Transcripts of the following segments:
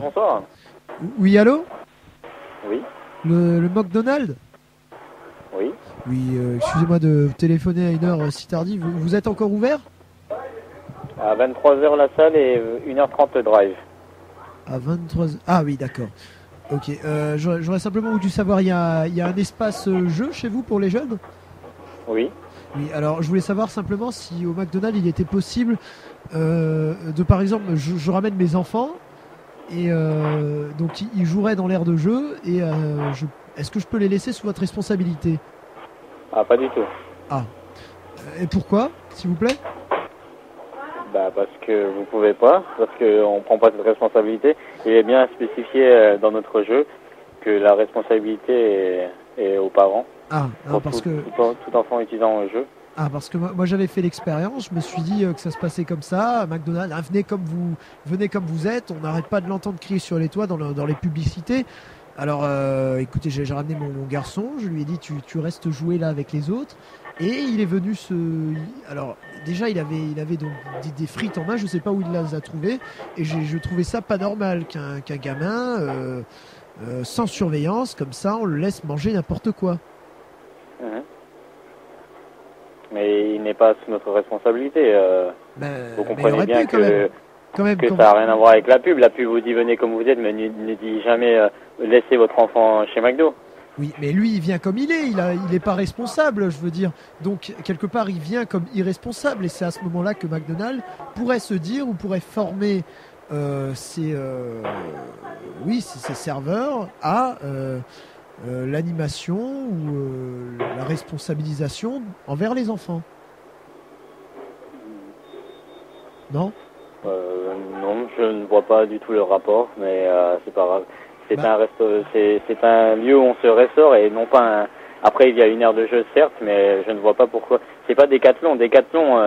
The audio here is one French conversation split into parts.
Bonsoir. Oui, allô? Oui. Le McDonald's? Oui. Oui, excusez-moi de téléphoner à une heure si tardive. Vous êtes encore ouvert? À 23h la salle et 1h30 le drive. À 23h. Ah oui, d'accord. Ok, j'aurais simplement voulu savoir, il y a un espace jeu chez vous pour les jeunes? Oui. Oui, alors je voulais savoir simplement si au McDonald's il était possible de, par exemple, je ramène mes enfants et donc ils joueraient dans l'aire de jeu et est-ce que je peux les laisser sous votre responsabilité? Ah, pas du tout. Ah, et pourquoi, s'il vous plaît? Bah parce que vous pouvez pas, parce qu'on prend pas cette responsabilité. Il est bien spécifié dans notre jeu que la responsabilité est aux parents. Ah, non, Pour parce que tout enfant utilisant le jeu. parce que moi j'avais fait l'expérience, je me suis dit que ça se passait comme ça, à McDonald's, ah, venez comme vous êtes, on n'arrête pas de l'entendre crier sur les toits dans les publicités. Alors écoutez, j'ai ramené mon garçon, je lui ai dit tu restes jouer là avec les autres, et il est venu alors déjà il avait donc des frites en main, je sais pas où il les a trouvées, et je trouvais ça pas normal qu'un gamin sans surveillance comme ça on le laisse manger n'importe quoi. Mhm. Mais il n'est pas sous notre responsabilité. Vous comprenez bien que ça n'a rien à voir avec la pub. La pub vous dit venez comme vous êtes, mais ne dit jamais laissez votre enfant chez McDo. Oui, mais lui, il vient comme il est. Il n'est pas responsable, je veux dire. Donc, quelque part, il vient comme irresponsable. Et c'est à ce moment-là que McDonald's pourrait se dire ou pourrait former ses serveurs à l'animation ou la responsabilisation envers les enfants. Non? Non, je ne vois pas du tout le rapport, mais c'est pas grave. C'est un lieu où on se restaure et non pas un... Après, il y a une aire de jeu, certes, mais je ne vois pas pourquoi. C'est pas Decathlon. Decathlon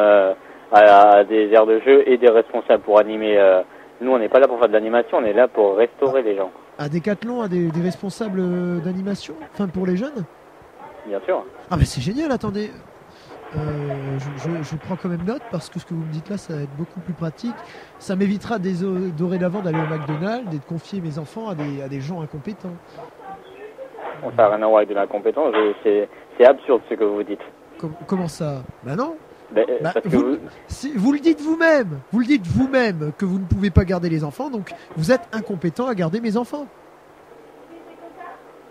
a des aires de jeu et des responsables pour animer. Nous, on n'est pas là pour faire de l'animation, on est là pour restaurer les gens. Decathlon a des responsables d'animation? Enfin, pour les jeunes? Bien sûr. Ah, mais c'est génial, attendez. Je prends quand même note parce que ce que vous me dites là, ça va être beaucoup plus pratique. Ça m'évitera dorénavant d'aller au McDonald's et de confier mes enfants à des gens incompétents. Ça n'a rien à voir avec de l'incompétence. C'est absurde ce que vous dites. Comment ça? Bah non. Vous le dites vous-même que vous ne pouvez pas garder les enfants, donc vous êtes incompétent à garder mes enfants.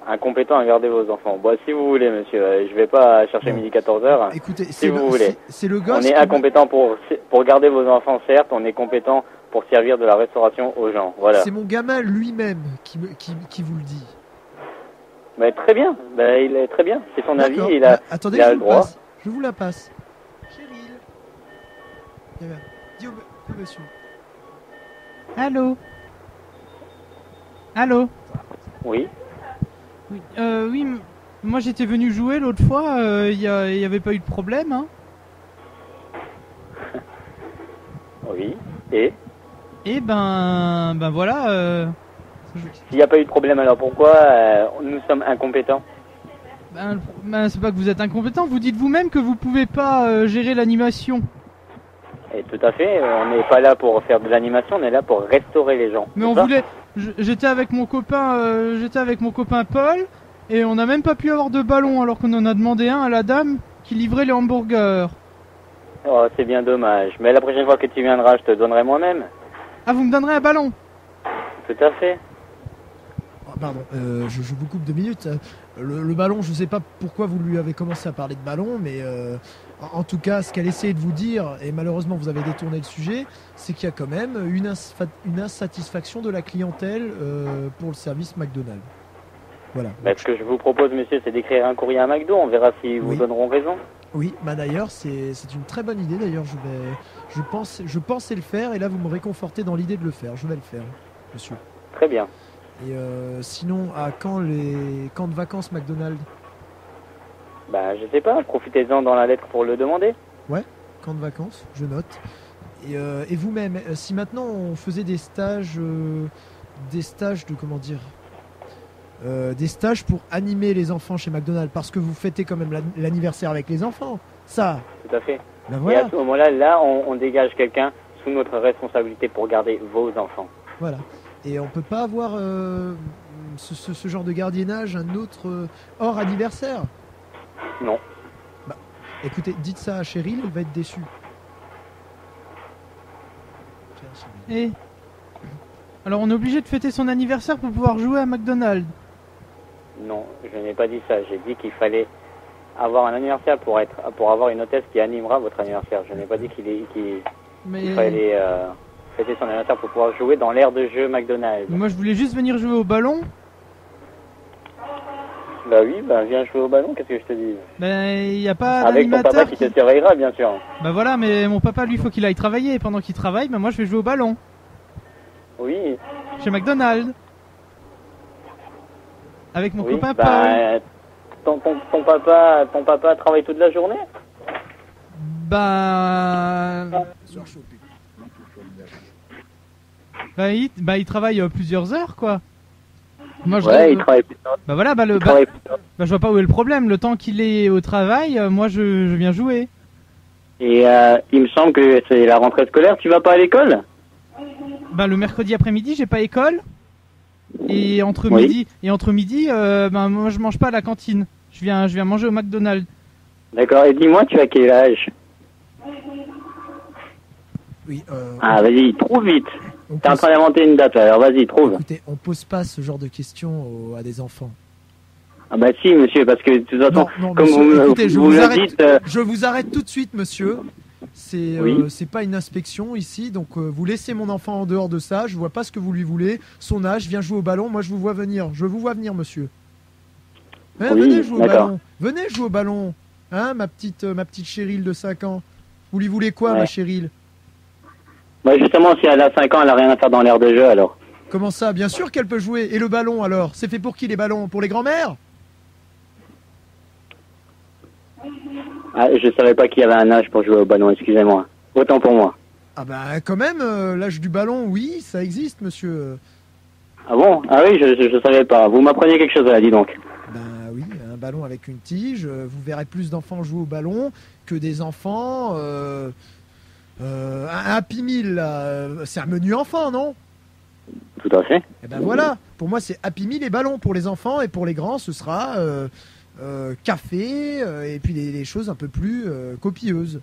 Incompétent à garder vos enfants. Bon, si vous voulez, monsieur, je vais pas chercher midi 14h. Écoutez, si vous voulez. C'est le gosse. On est incompétent pour garder vos enfants, certes. On est compétent pour servir de la restauration aux gens. Voilà. C'est mon gamin lui-même qui vous le dit. Mais très bien. Il est très bien. C'est son avis. Attendez, il a le droit. Je vous la passe. Cheryl. Dis au monsieur. Allô? Allô? Oui. Oui, moi j'étais venu jouer l'autre fois, il y avait pas eu de problème, hein? Oui, et ben voilà. S'il n'y a pas eu de problème, alors pourquoi nous sommes incompétents? C'est pas que vous êtes incompétent, vous dites vous-même que vous pouvez pas gérer l'animation. Et tout à fait, on n'est pas là pour faire de l'animation, on est là pour restaurer les gens. Mais on voulait... J'étais avec mon copain Paul, et on n'a même pas pu avoir de ballon alors qu'on en a demandé un à la dame qui livrait les hamburgers. Oh, c'est bien dommage. Mais la prochaine fois que tu viendras, je te donnerai moi-même. Ah, vous me donnerez un ballon? Tout à fait. Oh, pardon, je vous coupe 2 minutes. Le ballon, je sais pas pourquoi vous lui avez commencé à parler de ballon, mais en tout cas, ce qu'elle essayait de vous dire, et malheureusement vous avez détourné le sujet, c'est qu'il y a quand même une insatisfaction de la clientèle pour le service McDonald's. Voilà. Ce que je vous propose, monsieur, c'est d'écrire un courrier à McDo, on verra s'ils vous donneront raison. Oui, d'ailleurs, c'est une très bonne idée. D'ailleurs, je pensais le faire, et là vous me réconfortez dans l'idée de le faire. Je vais le faire, monsieur. Très bien. Et sinon, à quand les camps de vacances McDonald's? Je sais pas, profitez-en dans la lettre pour le demander. Ouais, camp de vacances, je note. Et vous-même, si maintenant on faisait des stages de comment dire, des stages pour animer les enfants chez McDonald's, parce que vous fêtez quand même l'anniversaire avec les enfants, ça. Tout à fait. Voilà. Et à ce moment-là, on dégage quelqu'un sous notre responsabilité pour garder vos enfants. Voilà. Et on peut pas avoir ce genre de gardiennage un autre hors anniversaire. Non. Bah, écoutez, dites ça à Cheryl, elle va être déçue. Tiens, Cheryl. Et alors on est obligé de fêter son anniversaire pour pouvoir jouer à McDonald's. Non, je n'ai pas dit ça. J'ai dit qu'il fallait avoir un anniversaire pour avoir une hôtesse qui animera votre anniversaire. Je n'ai pas dit qu'il fallait fêter son anniversaire pour pouvoir jouer dans l'aire de jeu McDonald's. Moi je voulais juste venir jouer au ballon. Bah oui, bah viens jouer au ballon, qu'est-ce que je te dis? Ben il n'y a pas avec ton d'animateur papa qui te surveillera, bien sûr. Bah voilà, mais mon papa lui faut qu'il aille travailler. Et pendant qu'il travaille, bah moi je vais jouer au ballon. Oui. Chez McDonald's. Avec mon Oui, copain bah, Paul. ton papa travaille toute la journée? Bah... Soir chaud, putain. il travaille plusieurs heures quoi. Moi je Ouais, il travaille plus tard. Bah voilà, je vois pas où est le problème. Le temps qu'il est au travail, moi je viens jouer. Et il me semble que c'est la rentrée scolaire, tu vas pas à l'école? Bah le mercredi après-midi, j'ai pas école. Et entre Oui. midi, moi je mange pas à la cantine. Je viens manger au McDonald's. D'accord, et dis-moi, tu as quel âge? Oui, Ah, vas-y, trouve vite. on T'es en pose- train d'inventer une date, alors vas-y, trouve. Écoutez, on pose pas ce genre de questions à des enfants. Ah bah si, monsieur, parce que de toute façon, Non, comme monsieur, vous, écoutez, je vous vous me arrête. dites... Je vous arrête tout de suite, monsieur. Oui. C'est pas une inspection ici, donc vous laissez mon enfant en dehors de ça. Je vois pas ce que vous lui voulez. Son âge, vient jouer au ballon. Moi, je vous vois venir. Je vous vois venir, monsieur. Oui, venez jouer au d'accord. ballon. Venez jouer au ballon. Hein, ma petite Cheryl de 5 ans. Vous lui voulez quoi, Ouais. ma Cheryl? Bah justement, si elle a 5 ans, elle a rien à faire dans l'air de jeu, alors. Comment ça? Bien sûr qu'elle peut jouer. Et le ballon, alors? C'est fait pour qui, les ballons? Pour les grands-mères? Ah, je savais pas qu'il y avait un âge pour jouer au ballon, excusez-moi. Autant pour moi. Ah bah quand même, l'âge du ballon, oui, ça existe, monsieur. Ah bon? Ah oui, je savais pas. Vous m'apprenez quelque chose là, dis donc. Ben oui, un ballon avec une tige. Vous verrez plus d'enfants jouer au ballon que des enfants. Un Happy Meal, là, c'est un menu enfant, non? Tout à fait. Eh ben voilà, pour moi c'est Happy Meal et ballon pour les enfants, et pour les grands ce sera café et puis des choses un peu plus copieuses.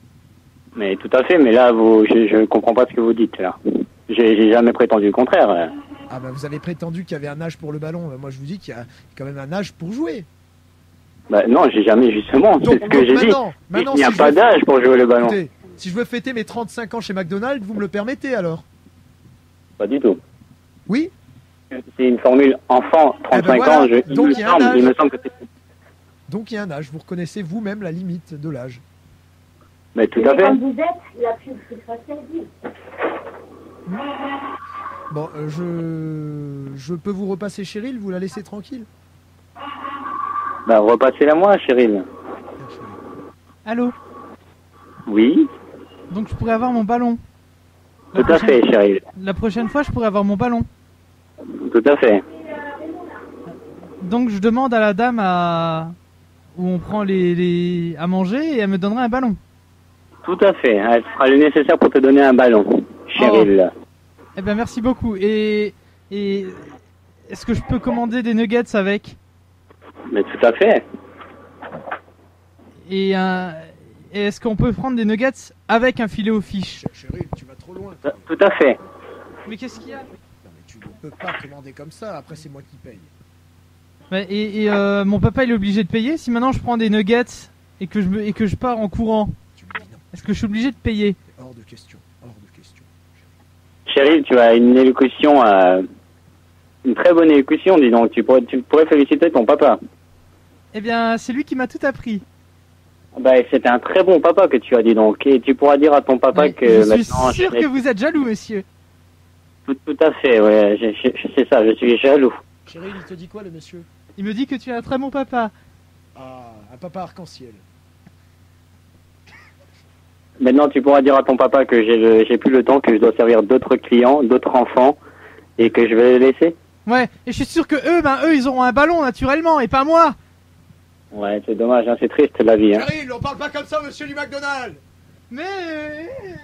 Mais tout à fait, mais là, je comprends pas ce que vous dites, là. J'ai jamais prétendu le contraire. Ah ben vous avez prétendu qu'il y avait un âge pour le ballon. Moi je vous dis qu'il y a quand même un âge pour jouer. Bah non, j'ai jamais, justement, c'est ce que j'ai dit. Maintenant, Il n'y a si je pas veux- d'âge pour jouer le ballon. Écoutez, si je veux fêter mes 35 ans chez McDonald's, vous me le permettez alors? Pas du tout. Oui? C'est une formule enfant, 35 Eh ben voilà. ans, Donc, il y a un âge. il me semble que c'est... Donc il y a un âge, vous reconnaissez vous-même la limite de l'âge. Mais tout à fait. Quand vous êtes, la pub c'est facile. Bon, je peux vous repasser Cheryl, vous la laissez tranquille? Bah, repassez-la moi, Cheryl. Allô? Oui, Donc je pourrais avoir mon ballon. tout à fait, Cheryl. La prochaine fois, je pourrais avoir mon ballon. Tout à fait. Donc je demande à la dame où on prend à manger et elle me donnera un ballon. Tout à fait. Elle fera le nécessaire pour te donner un ballon, Cheryl. Eh ben merci beaucoup. Et est-ce que je peux commander des nuggets avec? Mais tout à fait. Et est-ce qu'on peut prendre des nuggets avec un filet aux fiches? Cheryl, tu vas trop loin. Tout à fait. Mais qu'est-ce qu'il y a? Non mais tu ne peux pas commander comme ça, après c'est moi qui paye. Mon papa il est obligé de payer si maintenant je prends des nuggets et que je pars en courant. Tu me dis non, Est-ce que je suis obligé de payer? c'est hors de question, hors de question. Cheryl, tu as une élocution, une très bonne élocution, dis donc. Tu pourrais féliciter ton papa. Eh bien c'est lui qui m'a tout appris. Bah, c'était un très bon papa que tu as, dit donc. Et tu pourras dire à ton papa Ouais, que je suis maintenant... sûr que vous êtes jaloux, monsieur. Tout à fait, ouais. C'est ça, je suis jaloux. Cheryl, il te dit quoi le monsieur? Il me dit que tu es un très bon papa. Ah, un papa arc-en-ciel. Maintenant, tu pourras dire à ton papa que j'ai plus le temps, que je dois servir d'autres clients, d'autres enfants, et que je vais les laisser. Ouais, et je suis sûr que eux ils auront un ballon naturellement et pas moi. Ouais, c'est dommage, hein, c'est triste la vie. Hein. Cheryl, on parle pas comme ça, monsieur du McDonald's! Mais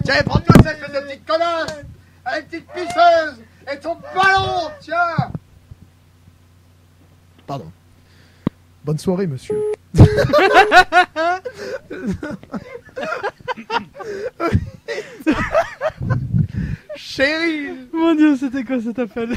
Tiens, prends-toi cette espèce de petite connasse! Elle est petite pisseuse! Et ton ballon, tiens. Pardon. Bonne soirée, monsieur. Chérie. Mon Dieu, c'était quoi cet appel?